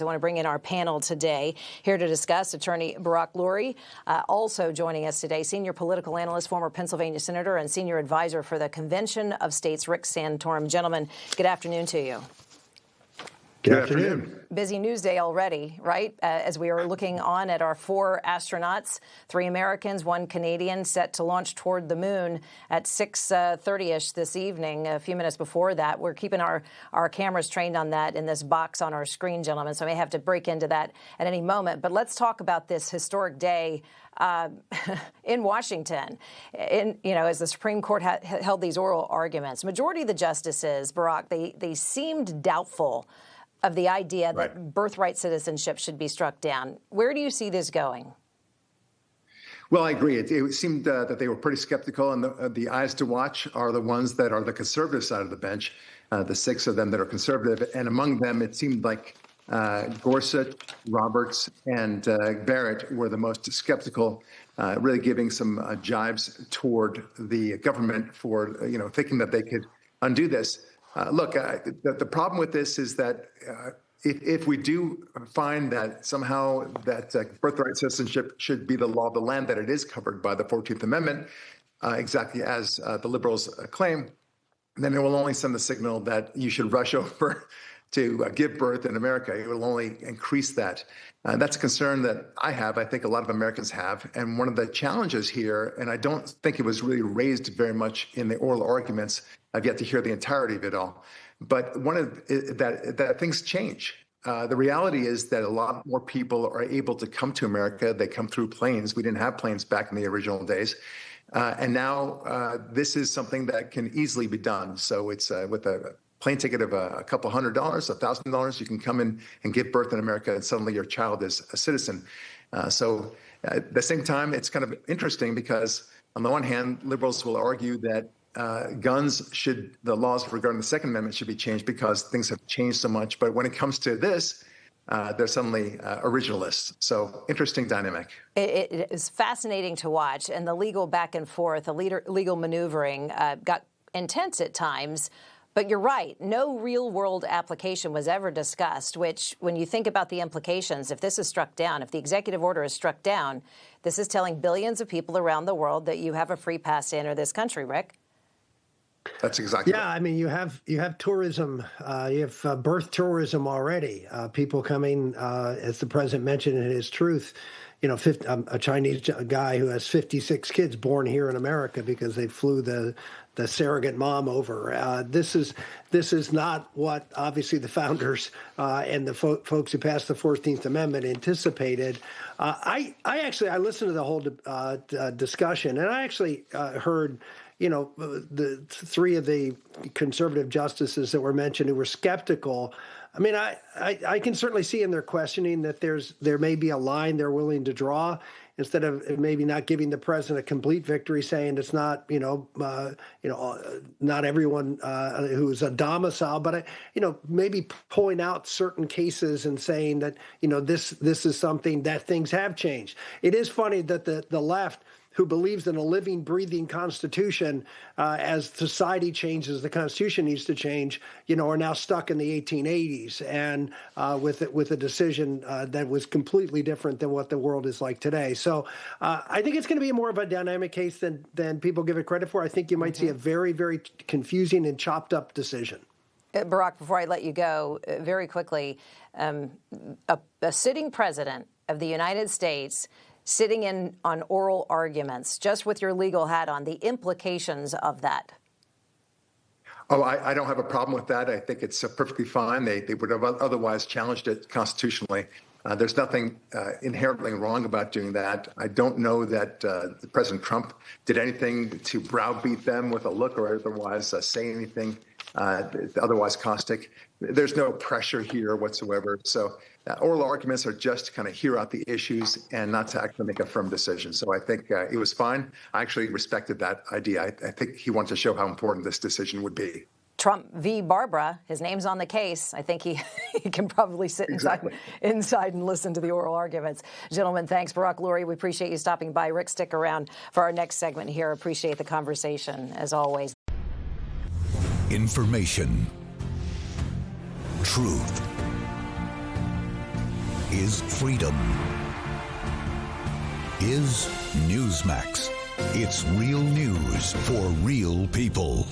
I want to bring in our panel today. Here to discuss, attorney Barak Lurie. Also joining us today, senior political analyst, former Pennsylvania senator, and senior advisor for the Convention of States, Rick Santorum. Gentlemen, good afternoon to you. Good afternoon. Busy news day already, right? As we are looking on at our 4 astronauts, 3 Americans, 1 Canadian, set to launch toward the moon at 6:30-ish this evening. A few minutes before that, we're keeping our cameras trained on that in this box on our screen, gentlemen, so I may have to break into that at any moment. But let's talk about this historic day in Washington, as the Supreme Court held these oral arguments. Majority of the justices, Barak, they seemed doubtful of the idea that birthright citizenship should be struck down. Where do you see this going? Well, I agree. It seemed that they were pretty skeptical, and the eyes to watch are the ones that are the conservative side of the bench, the 6 of them that are conservative. And among them, it seemed like Gorsuch, Roberts, and Barrett were the most skeptical, really giving some jibes toward the government for, thinking that they could undo this. Look, the problem with this is that if we do find that somehow that birthright citizenship should be the law of the land, that it is covered by the 14th Amendment, exactly as the liberals claim, then it will only send the signal that you should rush over to give birth in America. It will only increase that. That's a concern that I have. I think a lot of Americans have. And one of the challenges here, and I don't think it was really raised very much in the oral arguments, I've yet to hear the entirety of it all, but one of that things change. The reality is that a lot more people are able to come to America. They come through planes. We didn't have planes back in the original days. And now this is something that can easily be done. So it's with a plane ticket of a couple $100, $1,000, you can come in and give birth in America, and suddenly your child is a citizen. So at the same time, it's kind of interesting because on the one hand, liberals will argue that the laws regarding the Second Amendment should be changed because things have changed so much. But when it comes to this, they're suddenly originalists. So interesting dynamic. It is fascinating to watch. And the legal back and forth, the legal maneuvering got intense at times. But you're right. No real world application was ever discussed, which when you think about the implications, if this is struck down, if the executive order is struck down, this is telling billions of people around the world that you have a free pass to enter this country, Rick. That's exactly right. I mean, you have tourism, you have birth tourism already. People coming, as the president mentioned in his truth, a Chinese guy who has 56 kids born here in America because they flew the surrogate mom over. This is not what obviously the founders and the folks who passed the 14th Amendment anticipated. I listened to the whole discussion, and I actually heard the 3 of the conservative justices that were mentioned who were skeptical. I mean, I can certainly see in their questioning that there may be a line they're willing to draw instead of maybe not giving the president a complete victory, saying it's not, not everyone who's a domicile, but maybe pulling out certain cases and saying that, this is something that things have changed. It is funny that the left, who believes in a living, breathing Constitution, as society changes, the Constitution needs to change, are now stuck in the 1880s and with a decision that was completely different than what the world is like today. So I think it's going to be more of a dynamic case than people give it credit for. I think you might see a very, very confusing and chopped up decision. Barak, before I let you go, very quickly, a sitting president of the United States sitting in on oral arguments, just with your legal hat on, the implications of that. Oh, I don't have a problem with that. I think it's perfectly fine. They would have otherwise challenged it constitutionally. There's nothing inherently wrong about doing that. I don't know that President Trump did anything to browbeat them with a look or otherwise say anything otherwise caustic. There's no pressure here whatsoever. So oral arguments are just to kind of hear out the issues and not to actually make a firm decision. So I think it was fine. I actually respected that idea. I think he wanted to show how important this decision would be. Trump v. Barbara, his name's on the case. I think he can probably sit inside and listen to the oral arguments. Gentlemen, thanks. Barak Lurie, we appreciate you stopping by. Rick, stick around for our next segment here. Appreciate the conversation, as always. Information. Truth. is freedom. Is Newsmax. It's real news for real people.